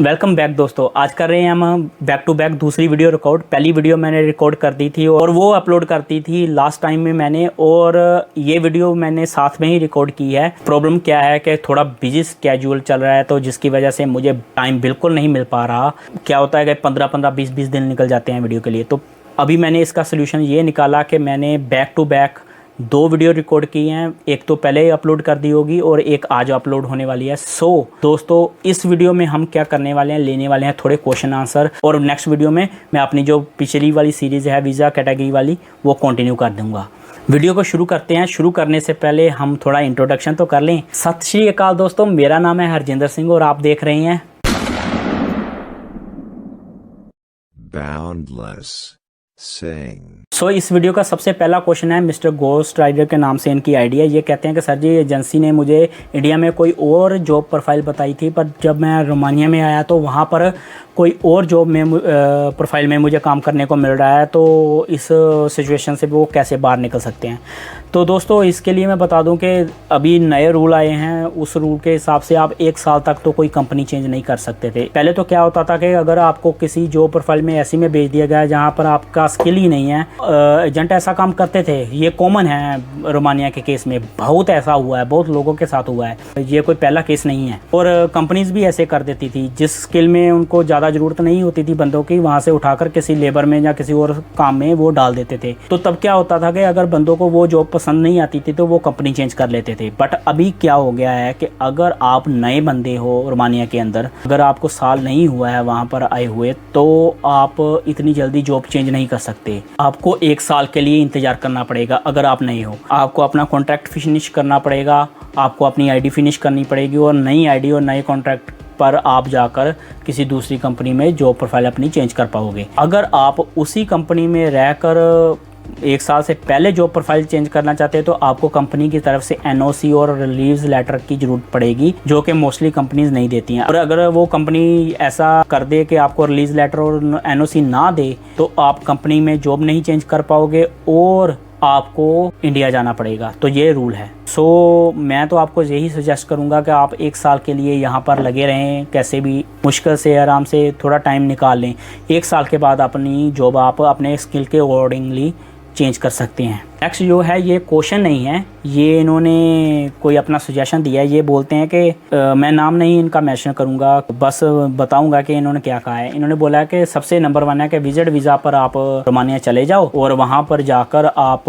Welcome back दोस्तों। आज कर रहे हैं हम बैक टू बैक दूसरी वीडियो रिकॉर्ड। पहली वीडियो मैंने रिकॉर्ड कर दी थी और वो अपलोड करती थी लास्ट टाइम में मैंने, और ये वीडियो मैंने साथ में ही रिकॉर्ड की है। प्रॉब्लम क्या है कि थोड़ा बिजी स्केड्यूल चल रहा है, तो जिसकी वजह से मुझे टाइम बिल्कुल नहीं मिल पा रहा। क्या होता है कि 15-15 20-20 दिन निकल जाते हैं वीडियो के लिए। तो अभी मैंने इसका सोल्यूशन ये निकाला कि मैंने back to back 2 video record की हैं। एक तो पहले ही अपलोड कर दी होगी और एक आज अपलोड होने वाली है। दोस्तों इस वीडियो में हम क्या करने वाले हैं, लेने वाले हैं थोड़े क्वेश्चन आंसर, और नेक्स्ट वीडियो में मैं अपनी जो पिछली वाली सीरीज़ है वीज़ा कैटेगरी वाली वो कंटिन्यू कर दूंगा। वीडियो को शुरू करते हैं। शुरू करने से पहले हम थोड़ा इंट्रोडक्शन तो कर लें। सत श्री अकाल दोस्तों, मेरा नाम है हरजिंदर सिंह और आप देख रहे हैं Boundless Sing। इस वीडियो का सबसे पहला क्वेश्चन है मिस्टर गोस्ट राइडर के नाम से इनकी आईडी है। ये कहते हैं कि सर जी, एजेंसी ने मुझे इंडिया में कोई और जॉब प्रोफाइल बताई थी, पर जब मैं रोमानिया में आया तो वहाँ पर कोई और जॉब में प्रोफाइल में मुझे काम करने को मिल रहा है। तो इस सिचुएशन से वो कैसे बाहर निकल सकते हैं। तो दोस्तों इसके लिए मैं बता दूं कि अभी नए रूल आए हैं। उस रूल के हिसाब से आप 1 साल तक तो कोई कंपनी चेंज नहीं कर सकते थे। पहले तो क्या होता था कि अगर आपको किसी जॉब प्रोफाइल में ऐसी में भेज दिया गया जहां पर आपका स्किल ही नहीं है, एजेंट ऐसा काम करते थे। ये कॉमन है रोमानिया के केस में, बहुत ऐसा हुआ है, बहुत लोगों के साथ हुआ है। ये कोई पहला केस नहीं है। और कंपनीज भी ऐसे कर देती थी, जिस स्किल में उनको ज़्यादा ज़रूरत नहीं होती थी बंदों की, वहाँ से उठाकर किसी लेबर में या किसी और काम में वो डाल देते थे। तो तब क्या होता था कि अगर बंदों को वो जॉब पसंद नहीं आती थी तो वो कंपनी चेंज कर लेते थे। बट अभी क्या हो गया है कि अगर आप नए बंदे हो रोमानिया के अंदर, अगर आपको साल नहीं हुआ है वहाँ पर आए हुए, तो आप इतनी जल्दी जॉब चेंज नहीं कर सकते। आपको 1 साल के लिए इंतज़ार करना पड़ेगा। अगर आप नए हो, आपको अपना कॉन्ट्रैक्ट फिनिश करना पड़ेगा, आपको अपनी आईडी फिनिश करनी पड़ेगी, और नई आईडी और नए कॉन्ट्रैक्ट पर आप जाकर किसी दूसरी कंपनी में जॉब प्रोफाइल अपनी चेंज कर पाओगे। अगर आप उसी कंपनी में रहकर 1 साल से पहले जॉब प्रोफाइल चेंज करना चाहते हैं तो आपको कंपनी की तरफ से एनओसी और रिलीज लेटर की जरूरत पड़ेगी, जो कि मोस्टली कंपनीज नहीं देती हैं। और अगर वो कंपनी ऐसा कर दे कि आपको रिलीज लेटर और एनओसी ना दे तो आप कंपनी में जॉब नहीं चेंज कर पाओगे और आपको इंडिया जाना पड़ेगा। तो ये रूल है। मैं तो आपको यही सजेस्ट करूंगा कि आप 1 साल के लिए यहाँ पर लगे रहें, कैसे भी मुश्किल से आराम से थोड़ा टाइम निकाल लें। 1 साल के बाद अपनी जॉब आप अपने स्किल के अकॉर्डिंगली चेंज कर सकते हैं। नेक्स्ट जो है, ये क्वेश्चन नहीं है, ये इन्होंने कोई अपना सजेशन दिया है। ये बोलते हैं कि मैं नाम नहीं इनका मेंशन करूंगा, बस बताऊंगा कि इन्होंने क्या कहा है। इन्होंने बोला है कि सबसे नंबर 1 है कि विजिट वीज़ा पर आप रोमानिया चले जाओ और वहाँ पर जाकर आप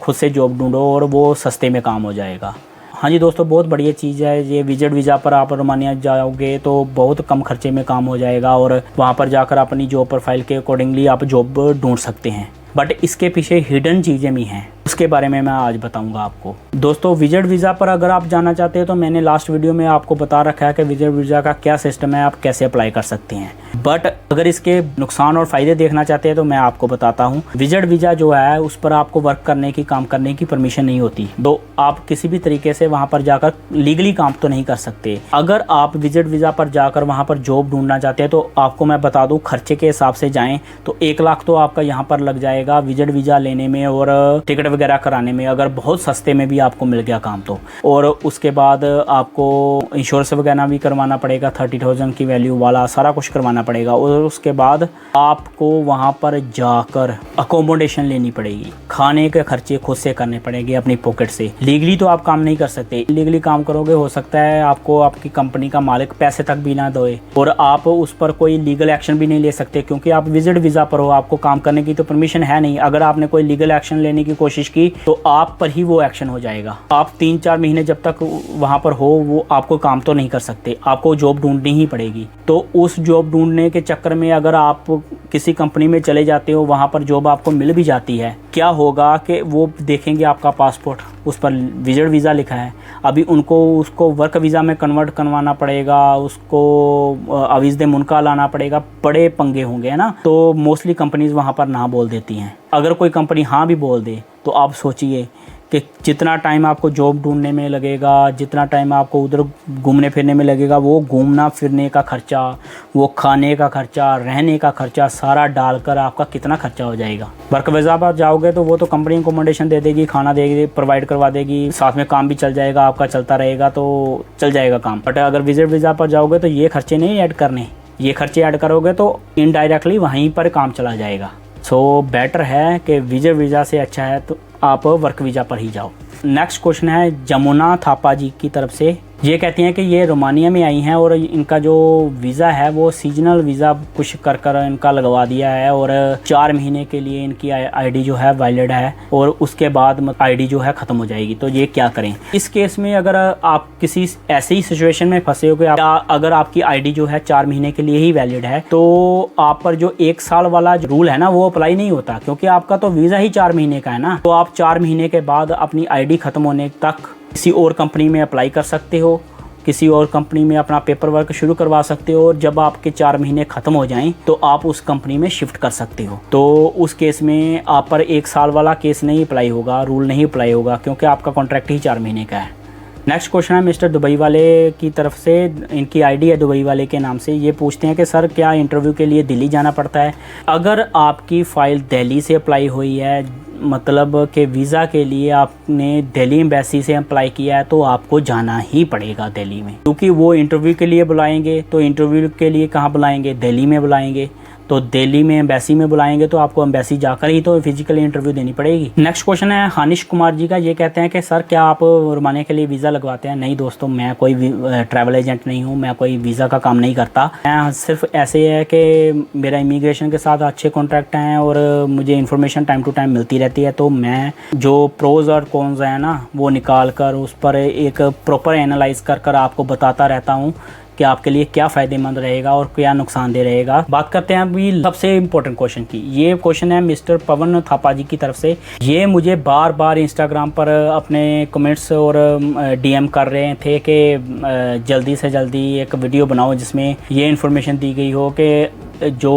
खुद से जॉब ढूंढो और वो सस्ते में काम हो जाएगा। हाँ जी दोस्तों, बहुत बढ़िया चीज़ है ये। विजिट वीज़ा पर आप रोमानिया जाओगे तो बहुत कम खर्चे में काम हो जाएगा और वहाँ पर जाकर अपनी जॉब प्रोफाइल के अकॉर्डिंगली आप जॉब ढूंढ सकते हैं। बट इसके पीछे हिडन चीज़ें भी हैं, उसके बारे में मैं आज बताऊंगा आपको। दोस्तों विजिट वीज़ा पर अगर आप जाना चाहते हैं तो मैंने लास्ट वीडियो में आपको बता रखा है कि विजिट वीज़ा का क्या सिस्टम है, आप कैसे अप्लाई कर सकते हैं। बट अगर इसके नुकसान और फ़ायदे देखना चाहते हैं तो मैं आपको बताता हूँ। विजिट वीज़ा जो है उस पर आपको वर्क करने की, काम करने की परमिशन नहीं होती, तो आप किसी भी तरीके से वहाँ पर जाकर लीगली काम तो नहीं कर सकते। अगर आप विजिट वीज़ा पर जाकर वहाँ पर जॉब ढूंढना चाहते हैं तो आपको मैं बता दूँ, खर्चे के हिसाब से जाएँ तो 1 लाख तो आपका यहाँ पर लग जाएगा विजिट वीज़ा लेने में और टिकट वगैरह कराने में, अगर बहुत सस्ते में भी आपको मिल गया काम तो। और उसके बाद आपको इंश्योरेंस वगैरह भी करवाना पड़ेगा, 30,000 की वैल्यू वाला सारा कुछ करवाना पड़ेगा। और उसके बाद आपको वहाँ पर जाकर अकोमोडेशन लेनी पड़ेगी, खाने के खर्चे खुद से करने पड़ेंगे अपनी पॉकेट से। लीगली तो आप काम नहीं कर सकते। लीगली काम करोगे हो सकता है आपको आपकी कंपनी का मालिक पैसे तक भी ना दे और आप उस पर कोई लीगल एक्शन भी नहीं ले सकते, क्योंकि आप विजिट वीज़ा पर हो, आपको काम करने की तो परमिशन है नहीं। अगर आपने कोई लीगल एक्शन लेने की कोशिश की तो आप पर ही वो एक्शन हो जाएगा। आप 3-4 महीने जब तक वहाँ पर हो वो आपको काम तो नहीं कर सकते, आपको जॉब ढूंढनी ही पड़ेगी। तो उस जॉब ढूंढने के चक्कर में अगर आप किसी कंपनी में चले जाते हो, वहाँ पर जॉब आपको मिल भी जाती है, क्या होगा कि वो देखेंगे आपका पासपोर्ट, उस पर विजिट वीज़ा लिखा है। अभी उनको उसको वर्क वीज़ा में कन्वर्ट करवाना पड़ेगा, उसको अवीज़ दे मुनका लाना पड़ेगा, बड़े पंगे होंगे, है ना। तो मोस्टली कंपनीज वहाँ पर ना बोल देती हैं। अगर कोई कंपनी हाँ भी बोल दे तो आप सोचिए कि जितना टाइम आपको जॉब ढूंढने में लगेगा, जितना टाइम आपको उधर घूमने फिरने में लगेगा, वो घूमना फिरने का खर्चा, वो खाने का खर्चा, रहने का खर्चा सारा डालकर आपका कितना खर्चा हो जाएगा। वर्क वीज़ा पर जाओगे तो वो तो कंपनी अकोमोडेशन दे देगी, खाना देगी, प्रोवाइड करवा देगी, साथ में काम भी चल जाएगा, आपका चलता रहेगा तो चल जाएगा काम। बट अगर विजिट वीज़ा पर जाओगे तो ये खर्चे नहीं ऐड करने, ये खर्चे ऐड करोगे तो इनडायरेक्टली वहीं पर काम चला जाएगा। सो बेटर है कि विजिट वीज़ा से अच्छा है तो आप वर्क वीज़ा पर ही जाओ। नेक्स्ट क्वेश्चन है जमुना थापा जी की तरफ से। ये कहती हैं कि ये रोमानिया में आई हैं और इनका जो वीज़ा है वो सीजनल वीज़ा कुछ कर इनका लगवा दिया है और 4 महीने के लिए इनकी आईडी जो है वैलिड है और उसके बाद आईडी जो है ख़त्म हो जाएगी। तो ये क्या करें इस केस में? अगर आप किसी ऐसी सिचुएशन में फंसे हो कि अगर आपकी आईडी जो है 4 महीने के लिए ही वैलिड है तो आप पर जो 1 साल वाला जो रूल है ना वो अप्लाई नहीं होता, क्योंकि आपका तो वीज़ा ही 4 महीने का है ना। तो आप 4 महीने के बाद अपनी आईडी ख़त्म होने तक किसी और कंपनी में अप्लाई कर सकते हो, किसी और कंपनी में अपना पेपर वर्क शुरू करवा सकते हो और जब आपके 4 महीने ख़त्म हो जाएं तो आप उस कंपनी में शिफ्ट कर सकते हो। तो उस केस में आप पर 1 साल वाला केस नहीं अप्लाई होगा, रूल नहीं अप्लाई होगा, क्योंकि आपका कॉन्ट्रैक्ट ही 4 महीने का है। नेक्स्ट क्वेश्चन है मिस्टर दुबई वाले की तरफ से। इनकी आईडी है दुबई वाले के नाम से। ये पूछते हैं कि सर क्या इंटरव्यू के लिए दिल्ली जाना पड़ता है? अगर आपकी फ़ाइल दिल्ली से अप्लाई हुई है, मतलब कि वीज़ा के लिए आपने दिल्ली एम्बेसी से अप्लाई किया है, तो आपको जाना ही पड़ेगा दिल्ली में, क्योंकि वो इंटरव्यू के लिए बुलाएंगे। तो इंटरव्यू के लिए कहाँ बुलाएंगे? दिल्ली में बुलाएंगे। तो दिल्ली में एम्बेसी में बुलाएंगे तो आपको एम्बेसी जाकर ही तो फिजिकली इंटरव्यू देनी पड़ेगी। नेक्स्ट क्वेश्चन है हानिश कुमार जी का। ये कहते हैं कि सर क्या आप रोमानिया के लिए वीज़ा लगवाते हैं? नहीं दोस्तों, मैं कोई ट्रैवल एजेंट नहीं हूँ, मैं कोई वीज़ा का काम नहीं करता। मैं सिर्फ ऐसे है कि मेरा इमिग्रेशन के साथ अच्छे कॉन्टैक्ट हैं और मुझे इन्फॉर्मेशन टाइम टू टाइम मिलती रहती है। तो मैं जो प्रोज और कॉन्स हैं ना वो निकाल कर उस पर एक प्रॉपर एनालाइज कर आपको बताता रहता हूँ कि आपके लिए क्या फ़ायदेमंद रहेगा और क्या नुकसानदेह रहेगा। बात करते हैं अभी सबसे इम्पोर्टेंट क्वेश्चन की। ये क्वेश्चन है मिस्टर पवन थापा जी की तरफ से। ये मुझे बार बार इंस्टाग्राम पर अपने कमेंट्स और डीएम कर रहे थे कि जल्दी से जल्दी एक वीडियो बनाओ जिसमें ये इन्फॉर्मेशन दी गई हो कि जो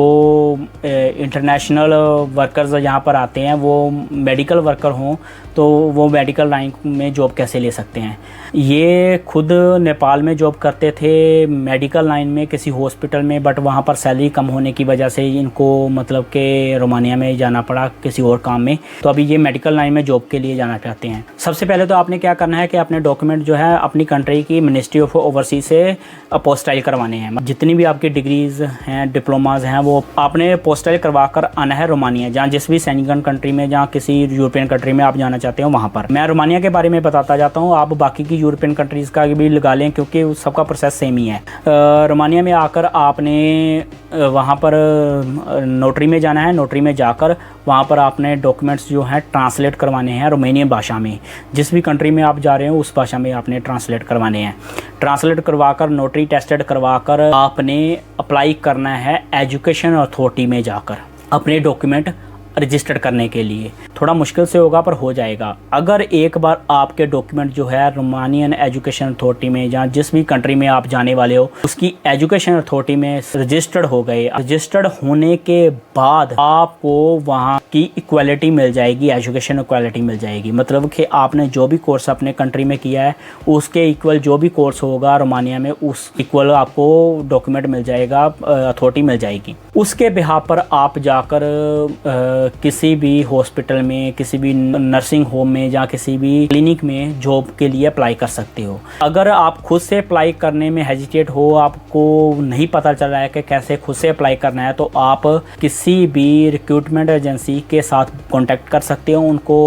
इंटरनेशनल वर्कर्स यहाँ पर आते हैं वो मेडिकल वर्कर हों तो वो मेडिकल लाइन में जॉब कैसे ले सकते हैं। ये खुद नेपाल में जॉब करते थे मेडिकल लाइन में किसी हॉस्पिटल में, बट वहाँ पर सैलरी कम होने की वजह से इनको मतलब कि रोमानिया में जाना पड़ा किसी और काम में। तो अभी ये मेडिकल लाइन में जॉब के लिए जाना चाहते हैं। सबसे पहले तो आपने क्या करना है कि अपने डॉक्यूमेंट जो है अपनी कंट्री की मिनिस्ट्री ऑफ ओवरसीज से अपोस्टाइल करवाने हैं। जितनी भी आपकी डिग्रीज़ हैं, डिप्लोमाज हैं, वो आपने पोस्टाइल करवा कर आना है रोमानिया, जहाँ जिस भी शेंगन कंट्री में, जहाँ किसी यूरोपियन कंट्री में आप जाना चाहते हो वहाँ पर। मैं रोमानिया के बारे में बताता जाता हूँ, आप बाकी की यूरोपियन कंट्रीज़ का भी लगा लें क्योंकि सबका प्रोसेस सेम ही है। रोमानिया में आकर आपने वहाँ पर नोटरी में जाना है। नोटरी में जाकर वहाँ पर आपने डॉक्यूमेंट्स जो हैं ट्रांसलेट करवाने हैं रोमानियन भाषा में। जिस भी कंट्री में आप जा रहे हो उस भाषा में आपने ट्रांसलेट करवाने हैं। ट्रांसलेट करवाकर नोटरी टेस्टेड करवाकर आपने अप्लाई करना है एजुकेशन अथॉरिटी में जाकर अपने डॉक्यूमेंट रजिस्टर्ड करने के लिए। थोड़ा मुश्किल से होगा पर हो जाएगा। अगर एक बार आपके डॉक्यूमेंट जो है रोमानियन एजुकेशन अथॉरिटी में, जहाँ जिस भी कंट्री में आप जाने वाले हो उसकी एजुकेशन अथॉरिटी में रजिस्टर्ड हो गए, रजिस्टर्ड होने के बाद आपको वहाँ की इक्वालिटी मिल जाएगी, एजुकेशन इक्वालिटी मिल जाएगी। मतलब कि आपने जो भी कोर्स अपने कंट्री में किया है उसके इक्वल जो भी कोर्स होगा रोमानिया में उस इक्वल आपको डॉक्यूमेंट मिल जाएगा, अथॉरिटी मिल जाएगी। उसके बिहाफ पर आप जाकर किसी भी हॉस्पिटल में, किसी भी नर्सिंग होम में या किसी भी क्लिनिक में जॉब के लिए अप्लाई कर सकते हो। अगर आप खुद से अप्लाई करने में हेजिटेट हो, आपको नहीं पता चल रहा है कि कैसे खुद से अप्लाई करना है, तो आप किसी भी रिक्रूटमेंट एजेंसी के साथ कांटेक्ट कर सकते हो, उनको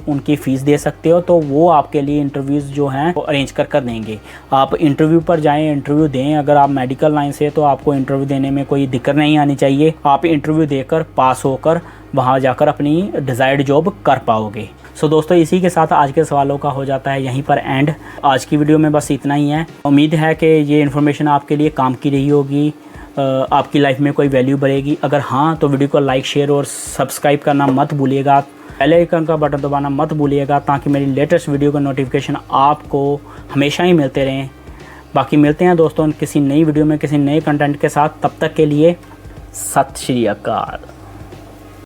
उनकी फ़ीस दे सकते हो, तो वो आपके लिए इंटरव्यूज़ जो हैं वो अरेंज कर देंगे। आप इंटरव्यू पर जाएँ, इंटरव्यू दें। अगर आप मेडिकल लाइन से तो आपको इंटरव्यू देने में कोई दिक्कत नहीं आनी चाहिए। आप इंटरव्यू देकर पास होकर वहाँ जाकर अपनी डिज़ायर्ड जॉब कर पाओगे। सो दोस्तों, इसी के साथ आज के सवालों का हो जाता है यहीं पर एंड। आज की वीडियो में बस इतना ही है। उम्मीद है कि ये इन्फॉर्मेशन आपके लिए काम की रही होगी, आपकी लाइफ में कोई वैल्यू बढ़ेगी। अगर हाँ तो वीडियो को लाइक, शेयर और सब्सक्राइब करना मत भूलिएगा। बेल आइकन का बटन दबाना मत भूलिएगा ताकि मेरी लेटेस्ट वीडियो का नोटिफिकेशन आपको हमेशा ही मिलते रहें। बाकी मिलते हैं दोस्तों किसी नई वीडियो में किसी नए कंटेंट के साथ। तब तक के लिए सत श्री अकाल।